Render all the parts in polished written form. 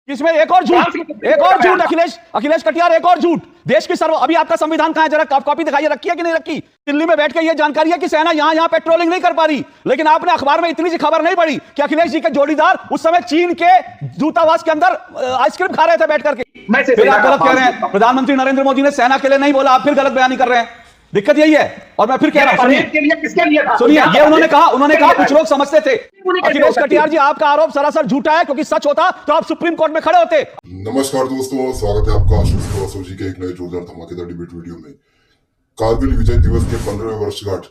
इसमें एक और झूठ अखिलेश कटियार, एक और झूठ। देश की सर्व अभी आपका संविधान कहां है, जरा कॉपी दिखाइए, रखी है कि नहीं रखी। दिल्ली में बैठ के ये जानकारी है कि सेना यहां पेट्रोलिंग नहीं कर पा रही, लेकिन आपने अखबार में इतनी सी खबर नहीं पढ़ी कि अखिलेश जी के जोड़ीदार उस समय चीन के दूतावास के अंदर आइसक्रीम खा रहे थे बैठ करके। फिर आप गलत कह रहे हैं, प्रधानमंत्री नरेंद्र मोदी ने सेना के लिए नहीं बोला, आप फिर गलत बयानी कर रहे हैं। दिक्कत यही है। और मैं फिर कह रहा हूं, सुनिए, ये उन्होंने कहा कुछ लोग समझते थे। अखिलेश कटियार जी, आपका आरोप सरासर झूठा है, क्योंकि सच होता तो आप सुप्रीम कोर्ट में खड़े होते। नमस्कार दोस्तों, स्वागत है आपका आशीष श्रीवास्तव जी के एक नए जोरदार धमाकेदार डिबेट वीडियो में। कारगिल विजय दिवस के 15वें वर्षगांठ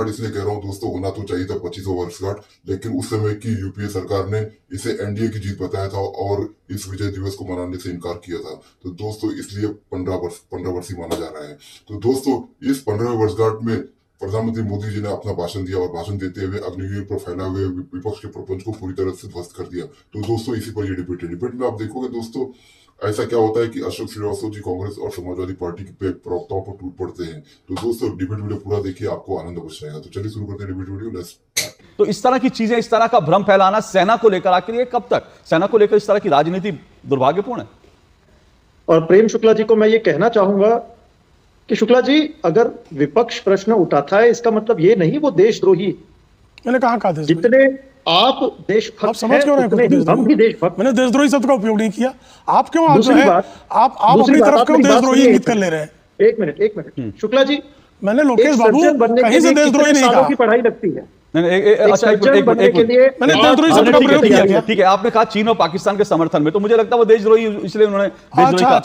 इसलिए कह रहा हूं दोस्तों, होना तो चाहिए था 25वां वर्षगांठ, लेकिन उस समय की यूपीए सरकार ने इसे एनडीए की जीत बताया था और इस विजय दिवस को मनाने से इनकार किया था। तो दोस्तों इसलिए 15 वर्ष ही माना जा रहा है। तो दोस्तों इस 15वें वर्षगांठ में प्रधानमंत्री मोदी जी ने अपना भाषण दिया और भाषण देते हुए अग्निवीर पर फैला हुए विपक्ष के प्रपंच को पूरी तरह से ध्वस्त कर दिया। तो दोस्तों इसी पर ये डिबेट है। डिबेट में आप देखोगे दोस्तों, ऐसा क्या होता है कि अशोक श्रीवास्तव जी कांग्रेस और समाजवादी पार्टी के प्रवक्ताओं पर टूट पड़ते हैं। तो दोस्तों डिबेट वीडियो पूरा देखिए, आपको आनंद अवश्य आएगा। तो चलिए शुरू करते हैं डिबेट वीडियो। लेट्स। तो इस तरह की चीजें, इस तरह का भ्रम फैलाना सेना को लेकर आखिर ये कब तक? सेना को लेकर इस तरह की राजनीति दुर्भाग्यपूर्ण है। और प्रेम शुक्ला जी को मैं ये कहना चाहूंगा कि शुक्ला जी, अगर विपक्ष प्रश्न उठाता है इसका मतलब ये नहीं वो देशद्रोही। मैंने कहा देशद्रोही? जितने आप देशभक्त आप समझ क्यों रहे हैं? हम भी देशभक्त। मैंने देशद्रोही शब्द का उपयोग नहीं किया। आप क्यों आप अपनी तरफ क्यों देशद्रोही इंगित कर ले रहे हैं? एक मिनट शुक्ला जी, मैंने लोकेश बाबू कहीं से देशद्रोही नहीं कहा। की पढ़ाई लगती है। अच्छा, मैंने देशद्रोही शब्द का प्रयोग किया। ठीक है, आपने कहा चीन और पाकिस्तान के समर्थन में, तो मुझे लगता है वो देशद्रोही इसलिए उन्होंने अच्छा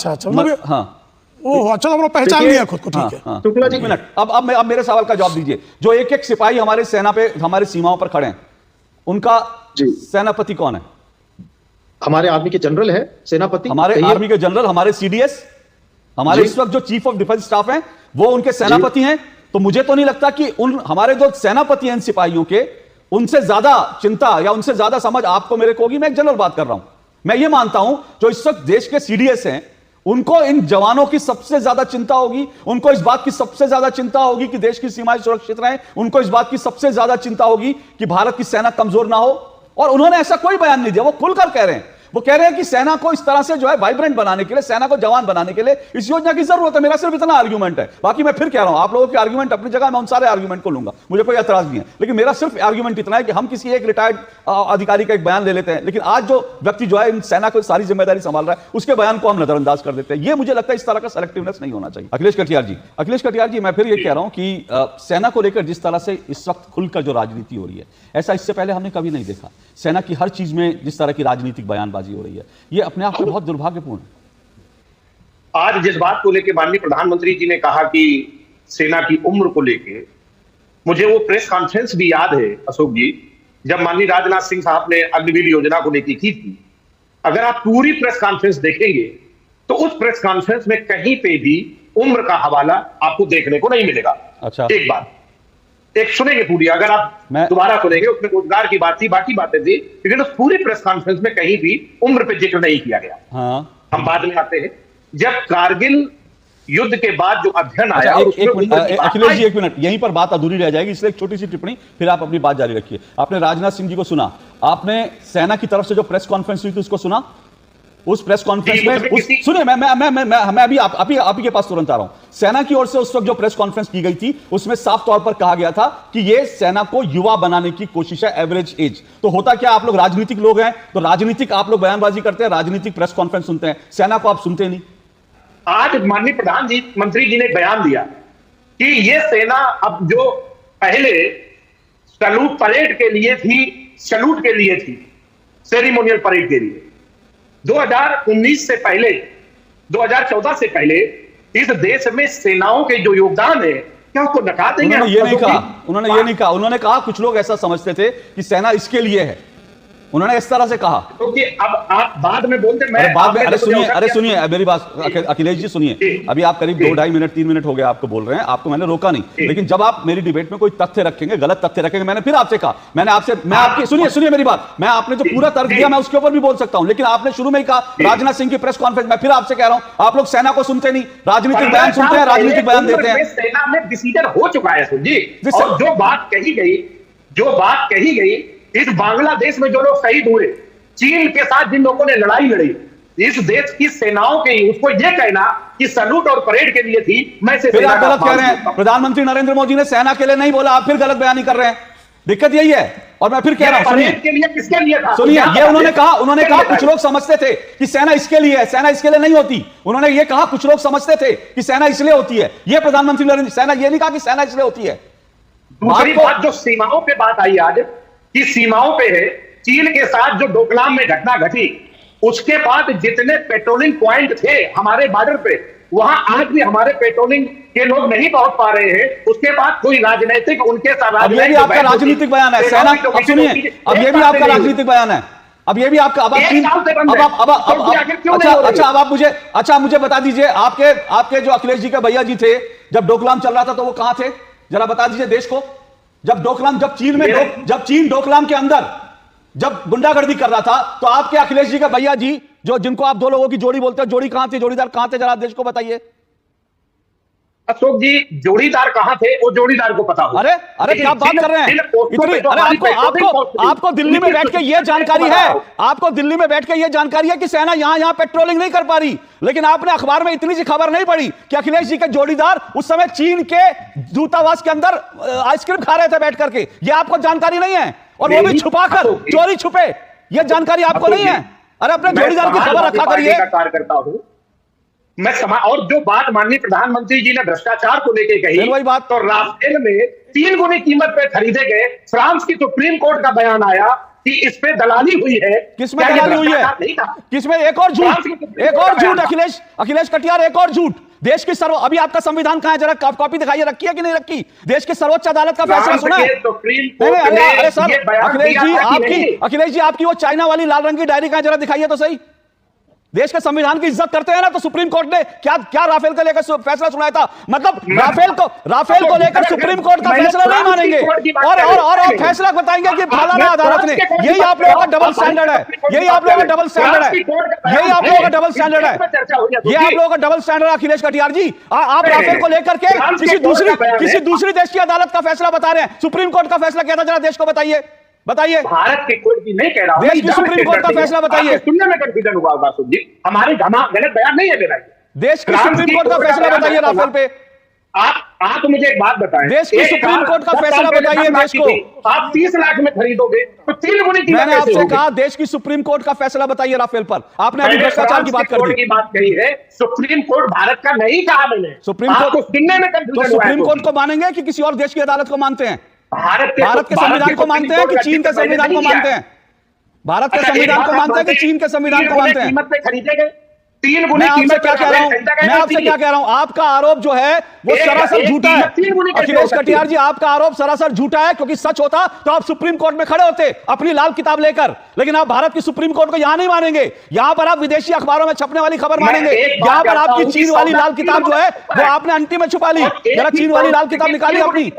पहचान लिया खुद को। ठीक है शुक्ला जी, मिनट, अब मेरे सवाल का जवाब दीजिए। जो एक एक सिपाही हमारे सेना पे, हमारे सीमाओं पर खड़े हैं, उनका सेनापति कौन है? हमारे आर्मी के जनरल है सेनापति। हमारे आर्मी के जनरल, हमारे सीडीएस, हमारे इस वक्त जो चीफ ऑफ डिफेंस स्टाफ हैं, वो उनके सेनापति हैं। तो मुझे तो नहीं लगता कि हमारे जो सेनापति हैं सिपाहियों के, उनसे ज्यादा चिंता या उनसे ज्यादा समझ आपको मेरे को होगी। मैं एक जनरल बात कर रहा हूं। मैं ये मानता हूं जो इस वक्त देश के सीडीएस हैं, उनको इन जवानों की सबसे ज्यादा चिंता होगी। उनको इस बात की सबसे ज्यादा चिंता होगी कि देश की सीमाएं सुरक्षित रहें। उनको इस बात की सबसे ज्यादा चिंता होगी कि भारत की सेना कमजोर ना हो। और उन्होंने ऐसा कोई बयान नहीं दिया, वो खुलकर कह रहे हैं। वो कह रहे हैं कि सेना को इस तरह से जो है वाइब्रेंट बनाने के लिए, सेना को जवान बनाने के लिए इस योजना की जरूरत है। मेरा सिर्फ इतना आर्गुमेंट है। बाकी मैं फिर कह रहा हूं, आप लोगों के आर्गुमेंट अपनी जगह, मैं उन सारे आर्गुमेंट को लूंगा, मुझे कोई एतराज नहीं है। लेकिन मेरा सिर्फ आर्गुमेंट इतना है कि हम किसी एक रिटायर्ड अधिकारी का एक बयान ले लेते हैं, लेकिन आज जो व्यक्ति जो है इन सेना को सारी जिम्मेदारी संभाल रहा है, उसके बयान को हम नजरअंदाज कर देते हैं। ये मुझे लगता है इस तरह का सेलेक्टिवनेस नहीं होना चाहिए। अखिलेश कटियार जी, मैं फिर ये कह रहा हूं कि सेना को लेकर जिस तरह से इस वक्त खुलकर जो राजनीति हो रही है, ऐसा इससे पहले हमने कभी नहीं देखा। सेना की हर चीज में जिस तरह की राजनीतिक बयानबाजी हो रही है, ये अपने आप में बहुत दुर्भाग्यपूर्ण है। आज जिस बात को लेकर माननीय प्रधानमंत्री जी ने कहा कि सेना की उम्र को लेके, मुझे वो प्रेस कॉन्फ्रेंस भी याद है अशोक जी, जब माननीय राजनाथ सिंह साहब ने अग्निवीर योजना को लेकर की थी। अगर आप पूरी प्रेस कॉन्फ्रेंस देखेंगे तो उस प्रेस कॉन्फ्रेंस में कहीं पे भी उम्र का हवाला आपको देखने को नहीं मिलेगा। अच्छा, एक बात एक सुनेंगे पूरी, अगर आप दोबारा सुनेंगे, उसमें रोजगार की बात थी, बाकी बातें थी, लेकिन उस पूरी प्रेस कॉन्फ्रेंस में कहीं भी उम्र पे जिक्र नहीं किया गया। हाँ। हम बाद में आते हैं, जब कारगिल युद्ध के बाद जो अध्ययन आया। अखिलेश जी एक मिनट, यहीं पर बात अधूरी रह जाएगी, इसलिए एक छोटी सी टिप्पणी, फिर आप अपनी बात जारी रखिए। आपने राजनाथ सिंह जी को सुना, आपने सेना की तरफ से जो प्रेस कॉन्फ्रेंस हुई थी उसको सुना? उस प्रेस कॉन्फ्रेंस में सुनिए, मैं अभी आप ही के पास तुरंत आ रहा हूं। सेना की ओर से उस वक्त जो प्रेस कॉन्फ्रेंस की गई थी, उसमें साफ तौर पर कहा गया था कि यह सेना को युवा बनाने की कोशिश है, एवरेज एज। तो होता क्या, आप लोग राजनीतिक लोग हैं, तो राजनीतिक आप लोग बयानबाजी करते हैं, राजनीतिक प्रेस कॉन्फ्रेंस सुनते हैं, सेना को आप सुनते नहीं। आज माननीय प्रधानमंत्री जी ने बयान दिया कि यह सेना अब जो पहले सैल्यूट परेड के लिए थी, सैल्यूट के लिए थी, सेरेमोनियल परेड के लिए, 2019 से पहले, 2014 से पहले इस देश में सेनाओं के जो योगदान है, क्या उसको नकार देंगे? उन्होंने ये नहीं कहा। उन्होंने कहा कुछ लोग ऐसा समझते थे कि सेना इसके लिए है, उन्होंने इस तरह से कहा। क्योंकि अब आप बाद में बोलते, मैं बाद में, अरे सुनिए मेरी बात, अखिलेश जी सुनिए। अभी आप करीब 2-2.5 मिनट 3 मिनट हो गए आपको बोल रहे हैं, आपको मैंने रोका नहीं, लेकिन जब आप मेरी डिबेट में कोई तथ्य रखेंगे, गलत तथ्य रखेंगे, मैंने फिर आपसे कहा, मैं आपकी सुनिए मेरी बात, मैं आपने जो पूरा तर्क दिया मैं उसके ऊपर भी बोल सकता हूं, लेकिन आपने शुरू में ही कहा राजनाथ सिंह की प्रेस कॉन्फ्रेंस। मैं फिर आपसे कह रहा हूं, आप लोग सेना को सुनते नहीं, राजनीतिक बयान सुनते हैं, राजनीतिक बयान देते हैं। सेना में डिसीजन हो चुका है जी, और जो बात कही गई इस बांग्लादेश में जो लोग शहीद हुए, चीन के साथ जिन लोगों ने लड़ाई लड़ी, इस देश की सेनाओं के, उसको ये कहना कि सैल्यूट और परेड के लिए थी, मैं से फिर आप गलत कह रहे हैं। प्रधानमंत्री नरेंद्र मोदी ने सेना के लिए नहीं बोला, आप फिर गलत बयानी कर रहे हैं। दिक्कत यही है। और मैं फिर कह रहा हूं, सुनिए, के लिए किसके लिए था? सुनिए, ये उन्होंने कहा कुछ लोग समझते थे कि सेना इसके लिए है, सेना इसके लिए नहीं होती। उन्होंने ये कहा कुछ लोग समझते थे कि सेना इसलिए होती है। ये प्रधानमंत्री नरेंद्र, सेना ये नहीं कहा कि सेना इसलिए होती है। दूसरी बात जो सीमाओं पे बात आई आज, कि सीमाओं पे है चीन के साथ जो डोकलाम में घटना घटी, उसके बाद जितने पेट्रोलिंग पॉइंट थे हमारे बॉर्डर पे, वहां आज भी हमारे पेट्रोलिंग के लोग नहीं पहुंच पा रहे हैं। उसके बाद कोई राजनीतिक उनके साथ, अब ये भी आपका राजनीतिक बयान है सेना। अब सुनिए, अब ये भी आपका राजनीतिक बयान है। अब ये भी आपका, अब अच्छा मुझे बता दीजिए, आपके जो अखिलेश जी के भैया जी थे, जब डोकलाम चल रहा था तो वो कहां थे? जरा बता दीजिए देश को। जब चीन डोकलाम के अंदर जब गुंडागर्दी कर रहा था, तो आपके अखिलेश जी के भैया जी, जो जिनको आप दो लोगों की जोड़ी बोलते हैं, जोड़ी कहां थी? जोड़ीदार कहां थे? जरा देश को बताइए। अशोक जी, जोड़ीदार कहां थे वो जोड़ीदार को पता हो। अरे क्या बात कर रहे हैं इतनी? अरे आपको दिल्ली में बैठ के ये जानकारी है, आपको दिल्ली में बैठ के ये जानकारी है कि सेना यहां पेट्रोलिंग नहीं कर पा रही, लेकिन आपने अखबार में इतनी सी खबर नहीं पढ़ी कि अखिलेश जी के जोड़ीदार उस समय चीन के दूतावास के अंदर आइसक्रीम खा रहे थे बैठ करके। ये आपको जानकारी नहीं है, और वो भी छुपाकर, चोरी छुपे। ये जानकारी आपको नहीं है। अरे अपने जोड़ीदार की खबर रखा करिए। कार्यकर्ता हूं मैं और जो बात माननीय प्रधानमंत्री जी ने भ्रष्टाचार को लेकर कही, वही बात, तो राफेल में 3 गुनी कीमत पे खरीदे गए। फ्रांस की सुप्रीम कोर्ट का बयान आया कि इस पे दलाली हुई है। किसमें दलाली हुई है? किसमें? एक और झूठ अखिलेश कटियार, एक और झूठ। देश की अभी आपका संविधान कहां है? जरा कॉपी दिखाइए, रखी है कि नहीं रखी? देश की सर्वोच्च अदालत का फैसला सुना है? अरे सर, अखिलेश जी आपकी वो चाइना वाली लाल रंग की डायरी कहां? जरा दिखाइए तो सही। देश के संविधान की इज्जत करते हैं ना, तो सुप्रीम कोर्ट ने क्या राफेल को लेकर फैसला सुनाया था? मतलब राफेल को लेकर सुप्रीम कोर्ट का फैसला नहीं मानेंगे, और फैसला बताएंगे कि फलाना अदालत ने। यही आप लोगों का डबल स्टैंडर्ड है। यही आप लोगों का डबल स्टैंडर्ड है। यही आप लोगों का डबल स्टैंडर्ड है। ये आप लोगों का डबल स्टैंडर्ड है अखिलेश कटियार जी। आप राफेल को लेकर के किसी दूसरी देश की अदालत का फैसला बता रहे हैं। सुप्रीम कोर्ट का फैसला क्या था? जरा देश को बताइए। भारत की कोर्ट की नहीं कह रहा हूं, देश की सुप्रीम कोर्ट का फैसला बताइए। सुनने में कंफ्यूजन हुआ होगा जी, हमारे गलत बयान नहीं है मेरा। देश की सुप्रीम कोर्ट का फैसला बताइए राफेल पे। आप मुझे एक बात बताएं, देश की सुप्रीम कोर्ट का फैसला बताइए देश को। आप 30 लाख में खरीदोगे तो 3 गुनी कीमत। मैंने आपसे कहा देश की सुप्रीम कोर्ट का फैसला बताइए राफेल पर। आपने अभी भ्रष्टाचार की बात कर दी। बात कही है, सुप्रीम कोर्ट भारत का नहीं कहा मैंने। सुप्रीम कोर्ट को सुनने में कंफ्यूजन। सुप्रीम कोर्ट को मानेंगे कि किसी और देश की अदालत को मानते हैं? भारत के संविधान को मानते हैं कि चीन के संविधान को मानते हैं? भारत के संविधान को मानते हैं कि चीन के संविधान को मानते हैं? कीमत पे खरीदे गए 3 गुनी। मैं आपसे क्या कह रहा हूं, आपका आरोप जो है वो सरासर झूठा है अखिलेश कटियार जी। आपका आरोप सरासर झूठा है, क्योंकि सच होता तो आप सुप्रीम कोर्ट में खड़े होते अपनी लाल किताब लेकर। लेकिन आप भारत की सुप्रीम कोर्ट को यहां नहीं मानेंगे। यहां पर आप विदेशी अखबारोरों में छपने वाली खबर मानेंगे। यहां पर आपकी चीन वाली लाल किताब जो है वो आपने अंटी में छुपा ली। जरा चीन वाली लाल किताब निकाली अपनी।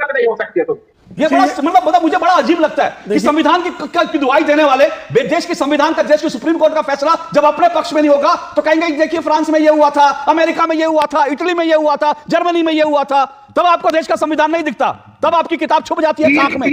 ये बड़ा मुझे बड़ा अजीब लगता है कि संविधान की दुहाई देने वाले देश के संविधान का, देश की सुप्रीम कोर्ट का फैसला जब अपने पक्ष में नहीं होगा तो कहेंगे देखिए फ्रांस में ये हुआ था, अमेरिका में ये हुआ था, इटली में ये हुआ था, जर्मनी में ये हुआ था। तब आपको देश का संविधान नहीं दिखता, तब आपकी किताब छुप जाती है आंख में।